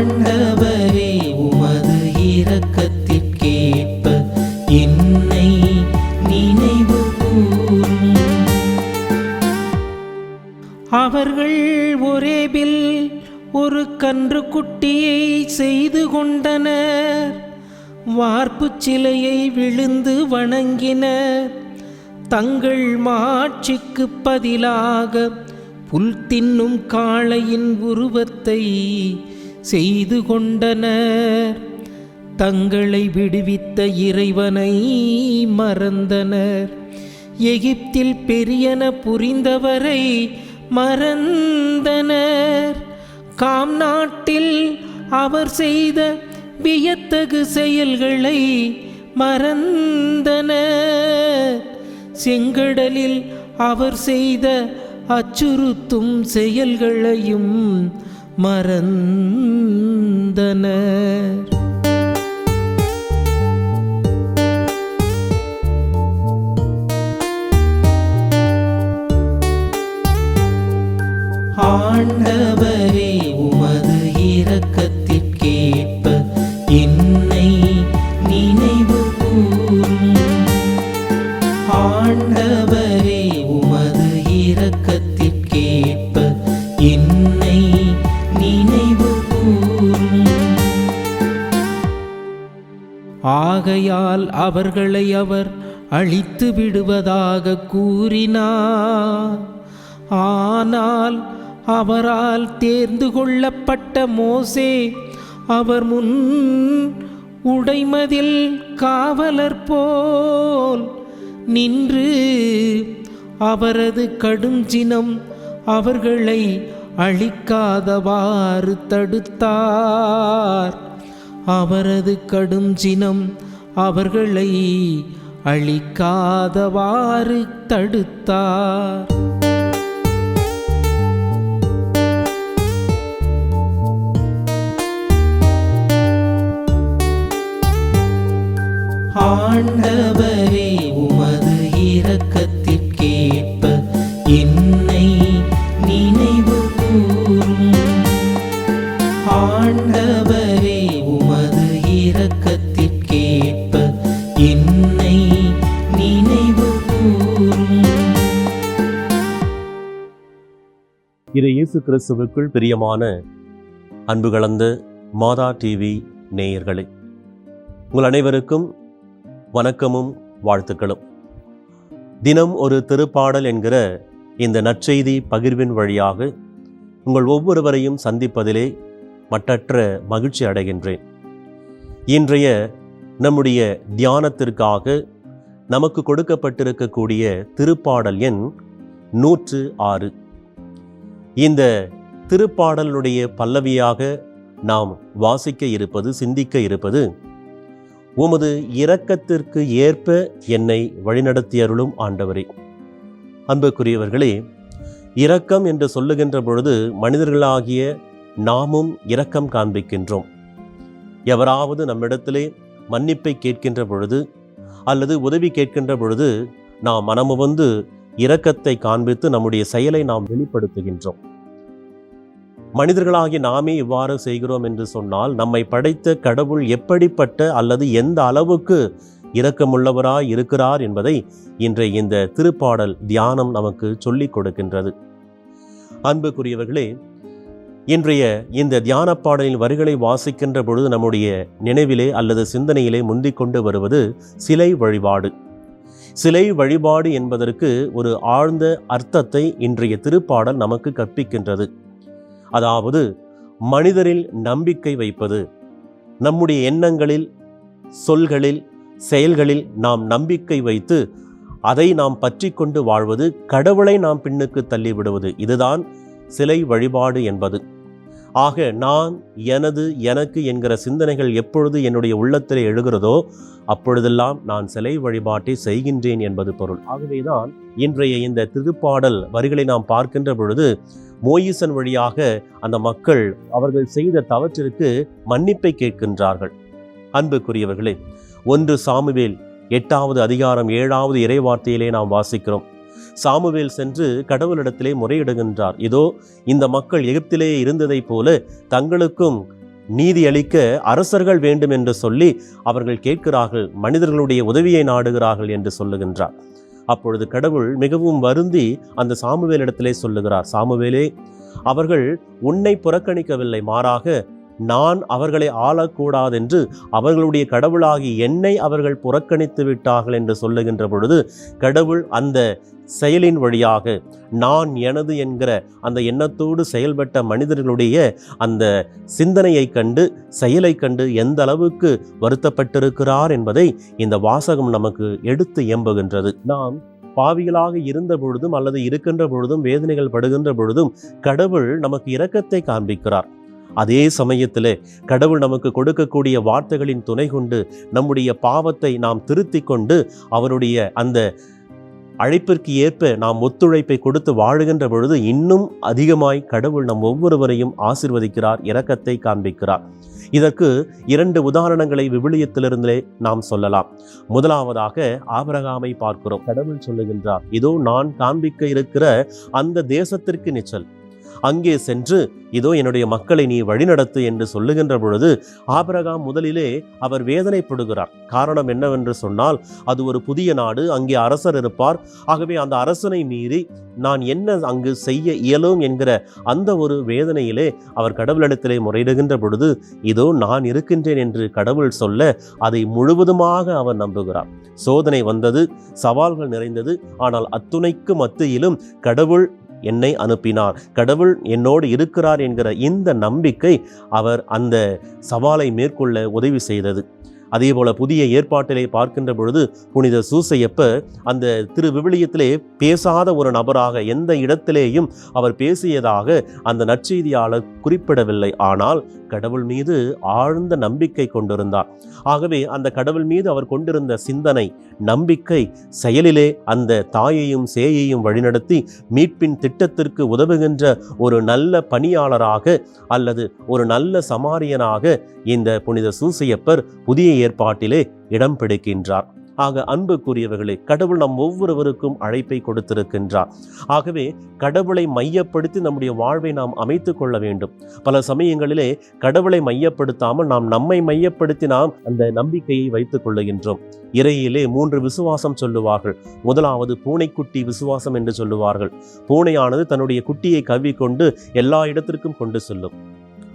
ஆண்டவரே உமது இரக்கத்திற்கேற்ப என்னை நினைவு கூரும். அவர்கள் ஒரேபில் ஒரு கன்றுக்குட்டியை செய்து கொண்டனர். வார்ப்புச் சிலையை விழுந்து வணங்கினர். தங்கள் மாட்சிக்கு பதிலாக புல் தின்னும் காளையின் உருவத்தை செய்து கொண்டனர். தங்களை விடுவித்த இறைவனை மறந்தனர். எகிப்தில் பெரியன புரிந்தவரை மறந்தனர். காம் நாட்டில் அவர் செய்த வியத்தகு செயல்களை மறந்தனர். செங்கடலில் அவர் செய்த அச்சுறுத்தும் செயல்களையும் மறந்தனர். ஆண்டவரே உமது இரக்கத்திற்கேற்ப என்னை நினைவு கூரும். ஆண்டவரே உமது இரக்கத்திற்கேற்ப என்னை நினைவு கூரும். ஆகையால் அவர்களை அவர் அழித்து விடுவதாக கூறினார். ஆனால் அவரால் தேர்ந்து கொள்ளப்பட்ட மோசே அவர் முன் உடைமதில் காவலர் போல் நின்று அவரது கடும் சினம் அவர்களை அழிக்காதவாறு தடுத்தார். அவரது கடும் சினம் அவர்களை அழிக்காதவாறு தடுத்தார். ஆண்டவரே உமது இரக்கத்திற்கேற்ப என்னை நினைவு கூரும். ஆண்டவரே உமது இரக்கத்திற்கேற்ப என்னை நினைவு கூரும். இறை இயேசு கிறிஸ்துவுக்குள் பிரியமான அன்பு கலந்த மாதா டிவி நேயர்களே, உங்கள் அனைவருக்கும் வணக்கமும் வாழ்த்துக்களும். தினம் ஒரு திருப்பாடல் என்கிற இந்த நற்செய்தி பகிர்வின் வழியாக உங்கள் ஒவ்வொருவரையும் சந்திப்பதிலே மட்டற்ற மகிழ்ச்சி அடைகின்றேன். இன்றைய நம்முடைய தியானத்திற்காக நமக்கு கொடுக்கப்பட்டிருக்கக்கூடிய திருப்பாடல் எண் 106. இந்த திருப்பாடலுடைய பல்லவியாக நாம் வாசிக்க இருப்பது, சிந்திக்க இருப்பது, உமது இரக்கத்திற்கு ஏற்ப என்னை வழிநடத்தியருளும் ஆண்டவரே. அன்புக்குரியவர்களே, இரக்கம் என்று சொல்லுகின்ற பொழுது மனிதர்களாகிய நாமும் இரக்கம் காண்பிக்கின்றோம். எவராவது நம்மிடத்திலே மன்னிப்பை கேட்கின்ற பொழுது அல்லது உதவி கேட்கின்ற பொழுது நாம் மனமுவந்து இரக்கத்தை காண்பித்து நம்முடைய செயலை நாம் வெளிப்படுத்துகின்றோம். மனிதர்களாகிய நாமே இவ்வாறு செய்கிறோம் என்று சொன்னால் நம்மை படைத்த கடவுள் எப்படிப்பட்ட அல்லது எந்த அளவுக்கு இரக்கமுள்ளவராய் இருக்கிறார் என்பதை இன்றைய இந்த திருப்பாடல் தியானம் நமக்கு சொல்லிக் கொடுக்கின்றது. அன்புக்குரியவர்களே, இன்றைய இந்த தியான பாடலின் வரிகளை வாசிக்கின்ற பொழுது நம்முடைய நினைவிலே அல்லது சிந்தனையிலே முந்திக் கொண்டு வருவது சிலை வழிபாடு. சிலை வழிபாடு என்பதற்கு ஒரு ஆழ்ந்த அர்த்தத்தை இன்றைய திருப்பாடல் நமக்கு கற்பிக்கின்றது. அதாவது மனிதரில் நம்பிக்கை வைப்பது. நம்முடைய எண்ணங்களில், சொல்களில், செயல்களில் நாம் நம்பிக்கை வைத்து அதை நாம் பற்றி கொண்டு வாழ்வது, கடவுளை நாம் பின்னுக்கு தள்ளிவிடுவது, இதுதான் சிலை வழிபாடு என்பது. ஆக நான், எனது, எனக்கு என்கிற சிந்தனைகள் எப்பொழுது என்னுடைய உள்ளத்திலே எழுகிறதோ அப்பொழுதெல்லாம் நான் சிலை வழிபாட்டை செய்கின்றேன் என்பது பொருள். ஆகவேதான் இன்றைய இந்த திருப்பாடல் வரிகளை நாம் பார்க்கின்ற பொழுது மோயிசன் வழியாக அந்த மக்கள் அவர்கள் செய்த தவற்றிற்கு மன்னிப்பை கேட்கின்றார்கள். அன்புக்குரியவர்களே, 1 சாமுவேல் 8வது அதிகாரம் 7வது இறைவார்த்தையிலே நாம் வாசிக்கிறோம். சாமுவேல் சென்று கடவுளிடத்திலே முறையிடுகின்றார். இதோ இந்த மக்கள் எகிப்திலே இருந்ததைப் போல தங்களுக்கும் நீதி அளிக்க அரசர்கள் வேண்டும் என்று சொல்லி அவர்கள் கேட்கிறார்கள், மனிதர்களுடைய உதவியை நாடுகிறார்கள் என்று சொல்லுகின்றார். அப்பொழுது கடவுள் மிகவும் வருந்தி அந்த சாமுவேலிடத்திலே சொல்லுகிறார், சாமுவேலே, அவர்கள் உன்னை புறக்கணிக்கவில்லை, மாறாக நான் அவர்களை ஆளக்கூடாதென்று அவர்களுடைய கடவுளாகி என்னை அவர்கள் புறக்கணித்து விட்டார்கள் என்று சொல்லுகின்ற பொழுது, கடவுள் அந்த செயலின் வழியாக நான் எனது என்கிற அந்த எண்ணத்தோடு செயல்பட்ட மனிதர்களுடைய அந்த சிந்தனையை கண்டு செயலை கண்டு எந்த அளவுக்கு வருத்தப்பட்டிருக்கிறார் என்பதை இந்த வாசகம் நமக்கு எடுத்து எம்புகின்றது. நாம் பாவிகளாக இருந்த பொழுதும் அல்லது இருக்கின்ற பொழுதும் வேதனைகள் படுகின்ற பொழுதும் கடவுள் நமக்கு இரக்கத்தை காண்பிக்கிறார். அதே சமயத்தில் கடவுள் நமக்கு கொடுக்கக்கூடிய வார்த்தைகளின் துணை கொண்டு நம்முடைய பாவத்தை நாம் திருத்தி கொண்டு அவருடைய அந்த அழைப்பிற்கு ஏற்ப நாம் ஒத்துழைப்பை கொடுத்து வாழுகின்ற பொழுது இன்னும் அதிகமாய் கடவுள் நம் ஒவ்வொருவரையும் ஆசீர்வதிக்கிறார், இரக்கத்தை காண்பிக்கிறார். இதற்கு 2 உதாரணங்களை விவிலியத்திலிருந்தே நாம் சொல்லலாம். முதலாவதாக ஆபிரகாமை பார்க்கிறோம். கடவுள் சொல்லுகின்றார், இதோ நான் காண்பிக்க இருக்கிற அந்த தேசத்திற்கு நிச்சல், அங்கே சென்று இதோ என்னுடைய மக்களை நீ வழிநடத்து என்று சொல்லுகின்ற பொழுது ஆபிரகாம் முதலிலே அவர் வேதனைப்படுகிறார். காரணம் என்னவென்று சொன்னால், அது ஒரு புதிய நாடு, அங்கே அரசர் இருப்பார். ஆகவே அந்த அரசனை மீறி நான் என்ன அங்கு செய்ய இயலும் என்கிற அந்த ஒரு வேதனையிலே அவர் கடவுளிடத்திலே முறையிடுகின்ற பொழுது, இதோ நான் இருக்கின்றேன் என்று கடவுள் சொல்ல அதை முழுவதுமாக அவர் நம்புகிறார். சோதனை வந்தது, சவால்கள் நிறைந்தது. ஆனால் அத்துணைக்கு மத்தியிலும் கடவுள் என்னை அனுப்பினார், கடவுள் என்னோடு இருக்கிறார் என்கிற இந்த நம்பிக்கை அவர் அந்த சவாலை மேற்கொள்ள உதவி செய்தது. அதே போல புதிய ஏற்பாட்டிலே பார்க்கின்ற பொழுது புனித சூசையப்பர் அந்த திரு விவிலியத்திலே பேசாத ஒரு நபராக எந்த இடத்திலேயும் அவர் பேசியதாக அந்த நற்செய்தியாளர் குறிப்பிடவில்லை. ஆனால் கடவுள் மீது ஆழ்ந்த நம்பிக்கை கொண்டிருந்தார். ஆகவே அந்த கடவுள் மீது அவர் கொண்டிருந்த சிந்தனை, நம்பிக்கை செயலிலே அந்த தாயையும் சேயையும் வழிநடத்தி மீட்பின் திட்டத்திற்கு உதவுகின்ற ஒரு நல்ல பணியாளராக அல்லது ஒரு நல்ல சமாரியனாக இந்த புனித சூசையப்பர் புதிய ஏற்பாட்டிலே இடம் பிடிக்கின்றார். ஆக அன்புக்குரியவர்களே, கடவுள் நம் ஒவ்வொருவருக்கும் அழைப்பை கொடுத்திருக்கின்றார். ஆகவே கடவுளை மையப்படுத்தி நம்முடைய வாழ்வை நாம் அமைத்து கொள்ள வேண்டும். பல சமயங்களிலே கடவுளை மையப்படுத்தாமல் நாம் நம்மை மையப்படுத்தி நாம் அந்த நம்பிக்கையை வைத்துக் கொள்ளுகின்றோம். இறையிலே 3 விசுவாசம் சொல்லுவார்கள். முதலாவது பூனைக்குட்டி விசுவாசம் என்று சொல்லுவார்கள். பூனையானது தன்னுடைய குட்டியை கவ்விக்கொண்டு எல்லா இடத்திற்கும் கொண்டு செல்லும்.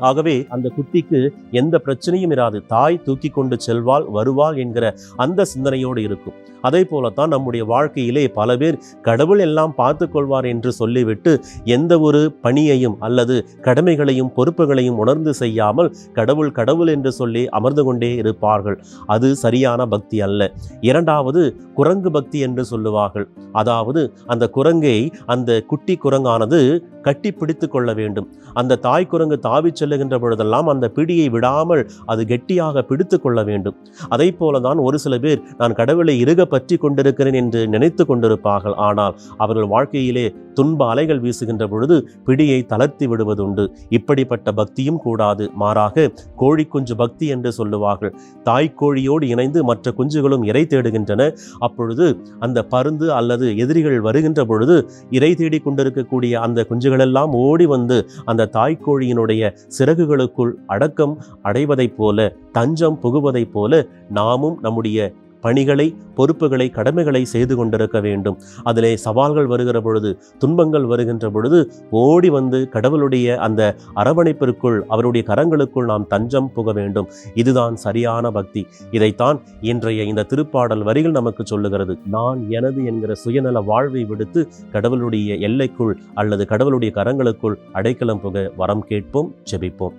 ஆகவே அந்த குட்டிக்கு எந்த பிரச்சனையும் இராது, தாய் தூக்கி கொண்டு செல்வாள் வருவாள் என்கிற அந்த சிந்தனையோடு இருக்கும். அதே போலத்தான் நம்முடைய வாழ்க்கையிலே பல பேர் கடவுள் எல்லாம் பார்த்து கொள்வார் என்று சொல்லிவிட்டு எந்த ஒரு பணியையும் அல்லது கடமைகளையும் பொறுப்புகளையும் உணர்ந்து செய்யாமல் கடவுள் கடவுள் என்று சொல்லி அமர்ந்து கொண்டே இருப்பார்கள். அது சரியான பக்தி அல்ல. இரண்டாவது குரங்கு பக்தி என்று சொல்லுவார்கள். அதாவது அந்த குரங்கை அந்த குட்டி குரங்கானது கட்டி பிடித்து கொள்ள வேண்டும். அந்த தாய் குரங்கு தாவி செல்லுகின்ற பொழுதெல்லாம் அந்த பிடியை விடாமல் அது கெட்டியாக பிடித்து கொள்ள வேண்டும். அதை போலதான் ஒரு சில பேர் நான் கடவுளை இறுக பற்றி கொண்டிருக்கிறேன் என்று நினைத்து கொண்டிருப்பார்கள். ஆனால் அவர்கள் வாழ்க்கையிலே துன்ப அலைகள் வீசுகின்ற பொழுது பிடியை தளர்த்தி விடுவதுண்டு. இப்படிப்பட்ட பக்தியும் கூடாது. மாறாக கோழி குஞ்சு பக்தி என்று சொல்லுவார்கள். தாய்க்கோழியோடு இணைந்து மற்ற குஞ்சுகளும் இறை தேடுகின்றன. அப்பொழுது அந்த பருந்து அல்லது எதிரிகள் வருகின்ற பொழுது இறை தேடி கொண்டிருக்கக்கூடிய அந்த குஞ்சுகளெல்லாம் ஓடி வந்து அந்த தாய்க்கோழியினுடைய சிறகுகளுக்குள் அடக்கம் அடைவதைப் போல, தஞ்சம் புகுவதைப் போல நாமும் நம்முடைய பணிகளை, பொறுப்புகளை, கடமைகளை செய்து கொண்டிருக்க வேண்டும். அதிலே சவால்கள் வருகிற பொழுது, துன்பங்கள் வருகின்ற பொழுது ஓடி வந்து கடவுளுடைய அந்த அரவணைப்பிற்குள், அவருடைய கரங்களுக்குள் நாம் தஞ்சம் புக வேண்டும். இதுதான் சரியான பக்தி. இதைத்தான் இன்றைய இந்த திருப்பாடல் வரிகள் நமக்கு சொல்லுகிறது. நான் எனது என்கிற சுயநல வாழ்வை விடுத்து கடவுளுடைய எல்லைக்குள் அல்லது கடவுளுடைய கரங்களுக்குள் அடைக்கலம் புக வரம் கேட்போம், ஜெபிப்போம்.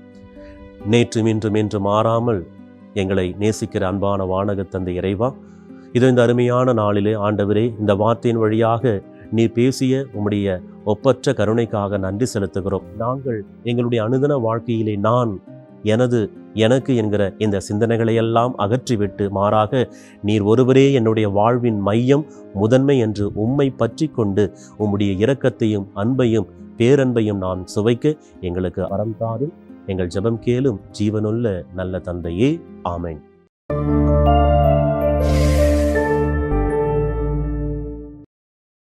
நேற்றும் இன்றும் என்று மாறாமல் எங்களை நேசிக்கிற அன்பான வானக தந்தை இறைவா, இது இந்த அருமையான நாளிலே ஆண்டவரே, இந்த வார்த்தையின் வழியாக நீ பேசிய உம்முடைய ஒப்பற்ற கருணைக்காக நன்றி செலுத்துகிறோம். நாங்கள் எங்களுடைய அனுதின வாழ்க்கையிலே நான், எனது, எனக்கு என்கிற இந்த சிந்தனைகளையெல்லாம் அகற்றிவிட்டு மாறாக நீர் ஒருவரே என்னுடைய வாழ்வின் மையம், முதன்மை என்று உம்மை பற்றி கொண்டு உம்முடைய இரக்கத்தையும் அன்பையும் பேரன்பையும் நான் சுவைக்க எங்களுக்கு வரம் தாரும். எங்கள் ஜெபம் கேளும் ஜீவனுள்ள நல்ல தந்தையே. ஆமென்.